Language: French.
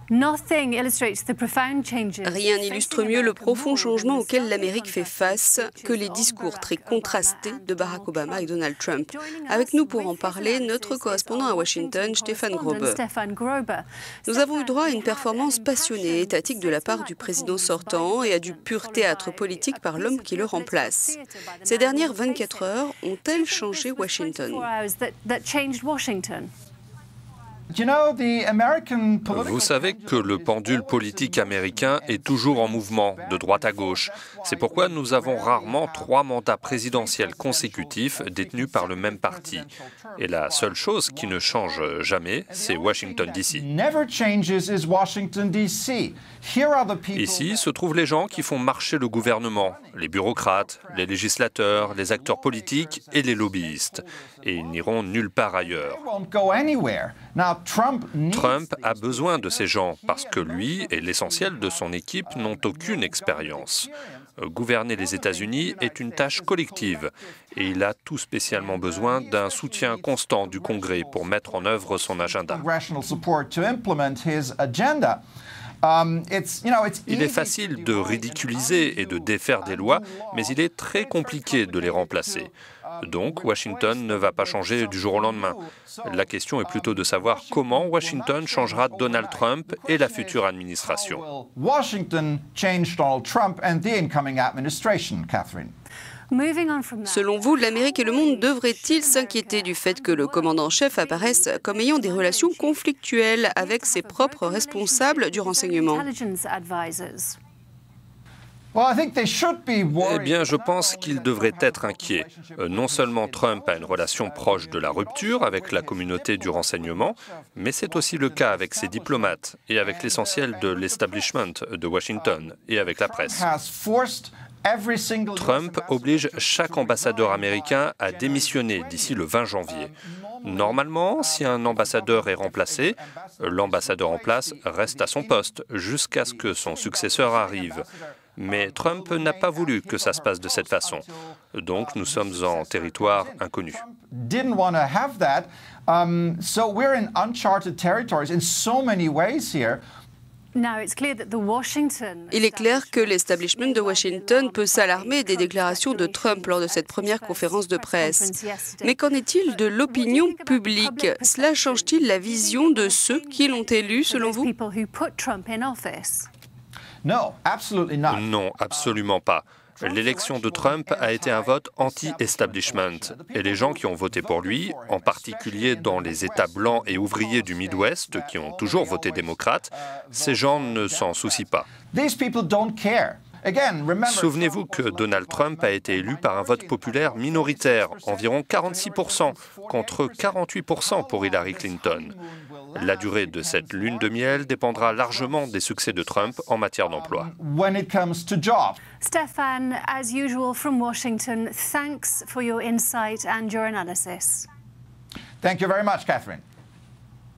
Rien n'illustre mieux le profond changement auquel l'Amérique fait face que les discours très contrastés de Barack Obama et Donald Trump. Avec nous pour en parler, notre correspondant à Washington, Stefan Grobe. Nous avons eu droit à une performance passionnée et étatique de la part du président sortant et à du pur théâtre politique par l'homme qui le remplace. Ces dernières 24 heures ont-elles changé Washington? Vous savez que le pendule politique américain est toujours en mouvement, de droite à gauche. C'est pourquoi nous avons rarement 3 mandats présidentiels consécutifs détenus par le même parti. Et la seule chose qui ne change jamais, c'est Washington, D.C. Ici se trouvent les gens qui font marcher le gouvernement, les bureaucrates, les législateurs, les acteurs politiques et les lobbyistes. Et ils n'iront nulle part ailleurs. Trump a besoin de ces gens parce que lui et l'essentiel de son équipe n'ont aucune expérience. Gouverner les États-Unis est une tâche collective et il a tout spécialement besoin d'un soutien constant du Congrès pour mettre en œuvre son agenda. Il est facile de ridiculiser et de défaire des lois, mais il est très compliqué de les remplacer. Donc, Washington ne va pas changer du jour au lendemain. La question est plutôt de savoir comment Washington changera Donald Trump et la future administration. Selon vous, l'Amérique et le monde devraient-ils s'inquiéter du fait que le commandant-chef apparaisse comme ayant des relations conflictuelles avec ses propres responsables du renseignement? Eh bien, je pense qu'ils devraient être inquiets. Non seulement Trump a une relation proche de la rupture avec la communauté du renseignement, mais c'est aussi le cas avec ses diplomates et avec l'essentiel de l'establishment de Washington et avec la presse. Trump oblige chaque ambassadeur américain à démissionner d'ici le 20 janvier. Normalement, si un ambassadeur est remplacé, l'ambassadeur en place reste à son poste jusqu'à ce que son successeur arrive. Mais Trump n'a pas voulu que ça se passe de cette façon. Donc nous sommes en territoire inconnu. Il est clair que l'establishment de Washington peut s'alarmer des déclarations de Trump lors de cette première conférence de presse. Mais qu'en est-il de l'opinion publique? Cela change-t-il la vision de ceux qui l'ont élu, selon vous? Non, absolument pas. L'élection de Trump a été un vote anti-establishment. Et les gens qui ont voté pour lui, en particulier dans les États blancs et ouvriers du Midwest, qui ont toujours voté démocrate, ces gens ne s'en soucient pas. Souvenez-vous que Donald Trump a été élu par un vote populaire minoritaire, environ 46%, contre 48% pour Hillary Clinton. La durée de cette lune de miel dépendra largement des succès de Trump en matière d'emploi. Stefan, as usual from Washington, thanks for your insight and your analysis. Thank you very much, Catherine.